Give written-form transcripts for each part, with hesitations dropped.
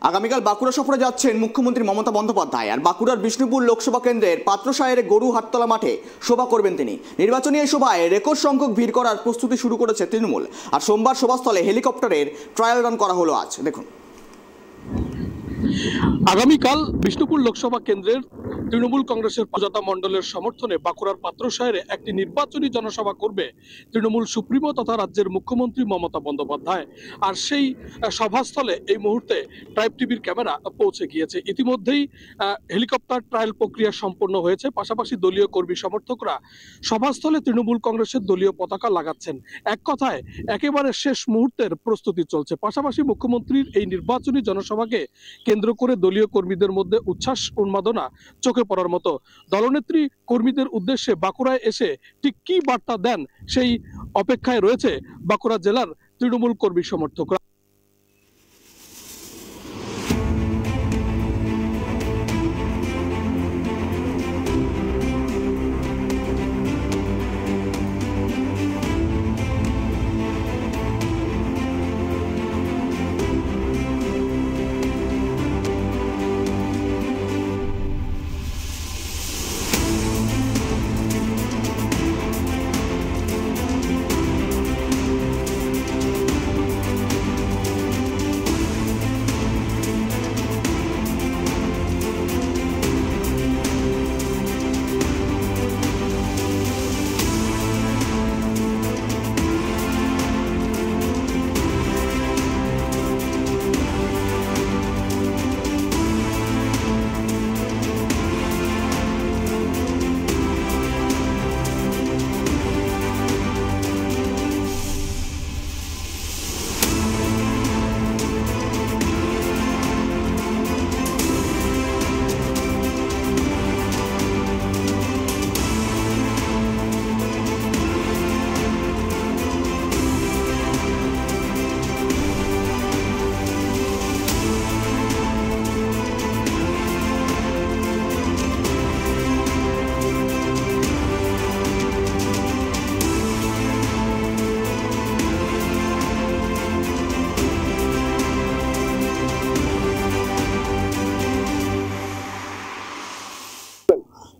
আগামীকাল বাঁকুড়া সফরে যাচ্ছেন মুখ্যমন্ত্রী মমতা বন্দ্যোপাধ্যায়। আর বাঁকুড়ার বিষ্ণুপুর লোকসভা কেন্দ্রের পাত্রসায়ের গরু হাটতলা মাঠে সভা করবেন তিনি। নির্বাচনী এই সভায় রেকর্ড সংখ্যক ভিড় করার প্রস্তুতি শুরু করেছে তৃণমূল। আর সোমবার সভাস্থলে হেলিকপ্টারের ট্রায়াল রান করা হলো আজ। দেখুন, আগামীকাল বিষ্ণুপুর লোকসভা কেন্দ্রের তৃণমূল কংগ্রেসের প্রজাতা মণ্ডলের সমর্থনে বাঁকুড়ার পাত্রসায়েরে একটি নির্বাচনী জনসভা করবে তৃণমূল সুপ্রিমো তথা রাজ্যের মুখ্যমন্ত্রী মমতা বন্দ্যোপাধ্যায়। আর সেই সভাস্থলে এই মুহূর্তে ট্রাইব টিভির ক্যামেরা পৌঁছে গিয়েছে। ইতিমধ্যেই হেলিকপ্টার ট্রায়াল প্রক্রিয়া সম্পন্ন হয়েছে। পাশাপাশি দলীয় কর্মী সমর্থকরা সভাস্থলে তৃণমূল কংগ্রেসের দলীয় পতাকা লাগাচ্ছেন। এক কথায় একেবারে শেষ মুহূর্তের প্রস্তুতি চলছে। পাশাপাশি মুখ্যমন্ত্রীর এই নির্বাচনী জনসভাকে কেন্দ্র করে দলীয় কর্মীদের মধ্যে উচ্ছ্বাস উন্মাদনা চোখে পড়ার মতো। দলনেত্রী কর্মীদের উদ্দেশ্যে বাঁকুড়ায় এসে ঠিক কি বার্তা দেন সেই অপেক্ষায় রয়েছে বাঁকুড়া জেলার তৃণমূল কর্মী সমর্থকরা।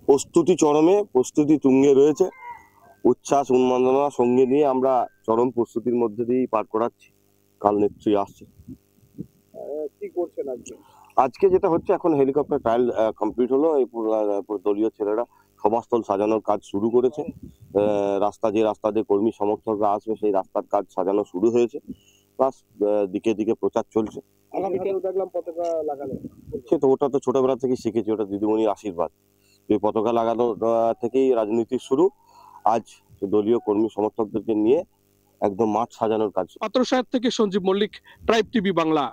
প্রস্তুতি চরমে, প্রস্তুতি তুঙ্গে রয়েছে। উচ্ছ্বাস উন্মাদনা সঙ্গে নিয়ে আমরা চরম প্রস্তুতির মধ্যে দিয়েই পার করাচ্ছি। কাল নেত্রী আসছে। কি করছেন আজকে যেটা হচ্ছে, এখন হেলিকপ্টার ট্রায়াল কমপ্লিট হলো। এই দলীয় ছেলেরা সভাস্থল সাজানোর কাজ শুরু করেছে। যে রাস্তা দিয়ে কর্মী সমর্থকরা আসবে সেই রাস্তার কাজ সাজানো শুরু হয়েছে। প্লাস দিকে দিকে প্রচার চলছে। সে তো ওটা তো ছোটবেলা থেকেই শিখেছি, ওটা দিদিমণির আশীর্বাদ। এই পতাকা লাগানো থেকেই রাজনীতির শুরু। আজ দলীয় কর্মী সমর্থকদেরকে নিয়ে একদম মাঠ সাজানোর কাজ। পাত্রসায়ের থেকে সঞ্জীব মল্লিক, ট্রাইব টিভি বাংলা।